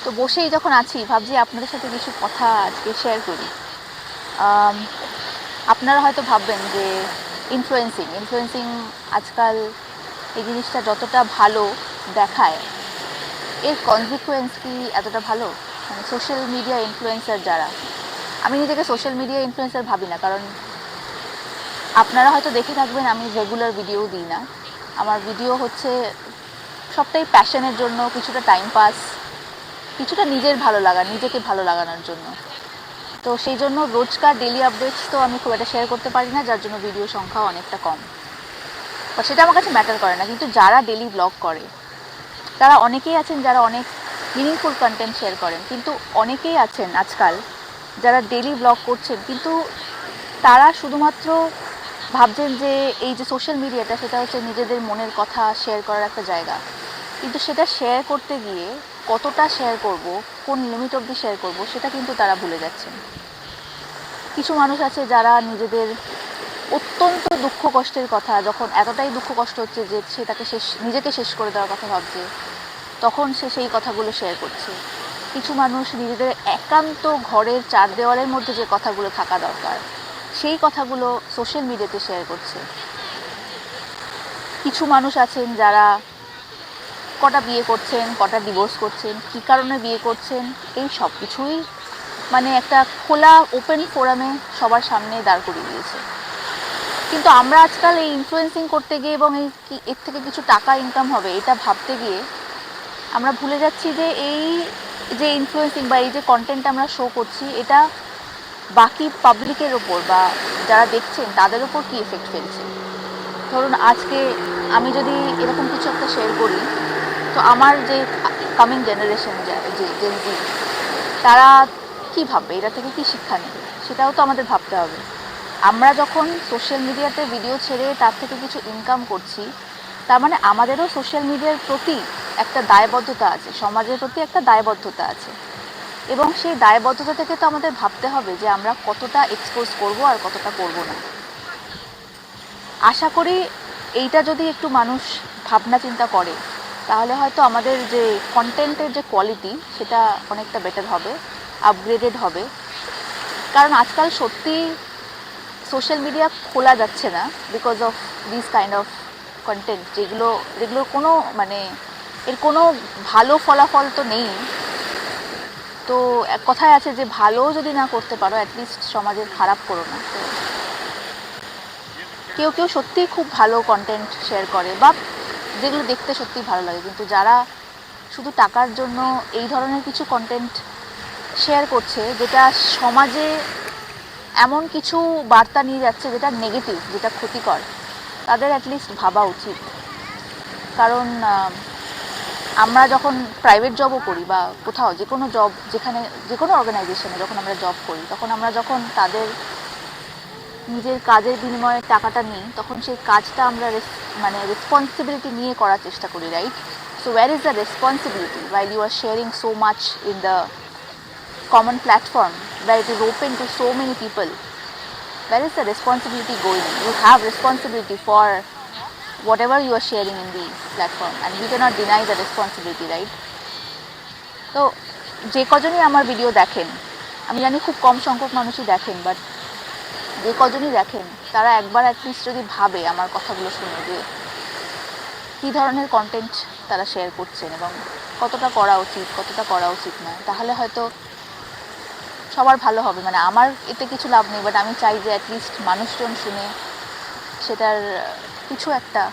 তো বসেই যখন আছি ভাবছি আপনাদের সাথে কিছু কথা আজকে শেয়ার করি। আপনারা হয়তো ভাববেন যে ইনফ্লুয়েন্সিং আজকাল এই জিনিসটা যতটা ভালো দেখায়, এর কনসিকুয়েন্স কি এতটা ভালো? মানে সোশ্যাল মিডিয়া ইনফ্লুয়েন্সার যারা, আমি নিজেকে সোশ্যাল মিডিয়া ইনফ্লুয়েন্সার ভাবি না, কারণ আপনারা হয়তো দেখে থাকবেন আমি রেগুলার ভিডিও দিই না। আমার ভিডিও হচ্ছে সবটাই প্যাশনের জন্য, কিছুটা টাইম পাস, কিছুটা নিজের ভালো লাগা, নিজেকে ভালো লাগানোর জন্য। তো সেই জন্য রোজকার ডেলি আপডেটস তো আমি খুব একটা শেয়ার করতে পারি না, যার জন্য ভিডিও সংখ্যা অনেকটা কম। বাট সেটা আমার কাছে ম্যাটার করে না। কিন্তু যারা ডেলি ব্লগ করে তারা অনেকেই আছেন যারা অনেক মিনিংফুল কন্টেন্ট শেয়ার করেন, কিন্তু অনেকেই আছেন আজকাল যারা ডেলি ব্লগ করছেন কিন্তু তারা শুধুমাত্র ভাবছেন যে এই যে সোশ্যাল মিডিয়াটা, সেটা হচ্ছে নিজেদের মনের কথা শেয়ার করার একটা জায়গা, কিন্তু সেটা শেয়ার করতে গিয়ে কতটা শেয়ার করব, কোন লিমিট অবধি শেয়ার করব, সেটা কিন্তু তারা ভুলে যাচ্ছেন। কিছু মানুষ আছে যারা নিজেদের অত্যন্ত দুঃখ কষ্টের কথা, যখন এতটাই দুঃখ কষ্ট হচ্ছে যে সে তাকে নিজেকে শেষ করে দেওয়ার কথা ভাবছে, তখন সে সেই কথাগুলো শেয়ার করছে। কিছু মানুষ নিজেদের একান্ত ঘরের চার দেওয়ালের মধ্যে যে কথাগুলো থাকা দরকার, সেই কথাগুলো সোশ্যাল মিডিয়াতে শেয়ার করছে। কিছু মানুষ আছেন যারা কটা বিয়ে করছেন, কটা ডিভোর্স করছেন, কী কারণে বিয়ে করছেন, এই সব কিছুই মানে একটা খোলা ওপেন ফোরামে সবার সামনে দাঁড় করিয়ে দিয়েছে। কিন্তু আমরা আজকাল এই ইনফ্লুয়েন্সিং করতে গিয়ে এবং এর থেকে কিছু টাকা ইনকাম হবে এটা ভাবতে গিয়ে আমরা ভুলে যাচ্ছি যে এই যে ইনফ্লুয়েন্সিং বা এই যে কন্টেন্ট আমরা শো করছি, এটা বাকি পাবলিকের ওপর বা যারা দেখছেন তাদের ওপর কী এফেক্ট ফেলছে। ধরুন আজকে আমি যদি এরকম কিছু একটা শেয়ার করি, তো আমার যে কামিং জেনারেশন যে জেনজি, তারা কী ভাববে, এটা থেকে কী শিক্ষা নেবে, সেটাও তো আমাদের ভাবতে হবে। আমরা যখন সোশ্যাল মিডিয়াতে ভিডিও ছেড়ে তার থেকে কিছু ইনকাম করছি, তার মানে আমাদেরও সোশ্যাল মিডিয়ার প্রতি একটা দায়বদ্ধতা আছে, সমাজের প্রতি একটা দায়বদ্ধতা আছে, এবং সেই দায়বদ্ধতা থেকে তো আমাদের ভাবতে হবে যে আমরা কতটা এক্সপোজ করব আর কতটা করব না। আশা করি এইটা যদি একটু মানুষ ভাবনা চিন্তা করে, তাহলে হয়তো আমাদের যে কন্টেন্টের যে কোয়ালিটি সেটা অনেকটা বেটার হবে, আপগ্রেডেড হবে। কারণ আজকাল সত্যি সোশ্যাল মিডিয়া খোলা যাচ্ছে না because of this kind of content, যেগুলোর কোনো মানে এর কোনো ভালো ফলাফল তো নেই। তো এক কথায় আছে যে ভালো যদি না করতে পারো, অ্যাটলিস্ট সমাজের খারাপ করো না। তো কেউ কেউ সত্যিই খুব ভালো কন্টেন্ট শেয়ার করে বা যেগুলো দেখতে সত্যিই ভালো লাগে, কিন্তু যারা শুধু টাকার জন্য এই ধরনের কিছু কন্টেন্ট শেয়ার করছে যেটা সমাজে এমন কিছু বার্তা নিয়ে যাচ্ছে যেটা নেগেটিভ, যেটা ক্ষতিকর, তাদের অ্যাটলিস্ট ভাবা উচিত। কারণ আমরা যখন প্রাইভেট জবও করি বা কোথাও যে কোনো জব, যেখানে যে কোনো অর্গানাইজেশনে যখন আমরা জব করি, তখন আমরা যখন তাদের নিজের কাজের বিনিময়ে টাকাটা নিই, তখন সেই কাজটা আমরা মানে রেসপন্সিবিলিটি নিয়ে করার চেষ্টা করি, right? So where is the responsibility while you are sharing so much in the common platform where it is open to so many people? Where is the responsibility going? You have responsibility for whatever you are sharing in the platform, and we cannot deny the responsibility, right? তো যে কজনই আমার video দেখেন, আমি জানি খুব কম সংখ্যক মানুষই দেখেন, বাট যে কজনই দেখেন তারা একবার অ্যাটলিস্ট যদি ভাবে আমার কথাগুলো শুনে যে কী ধরনের কন্টেন্ট তারা শেয়ার করছেন এবং কতটা করা উচিত, কতটা করা উচিত নয়, তাহলে হয়তো সবার ভালো হবে। মানে আমার এতে কিছু লাভ নেই, বাট আমি চাই যে অ্যাটলিস্ট মানুষজন শুনে সেটার কিছু একটা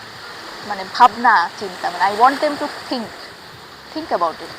মানে ভাবনা চিন্তা, মানে I want them to think about it.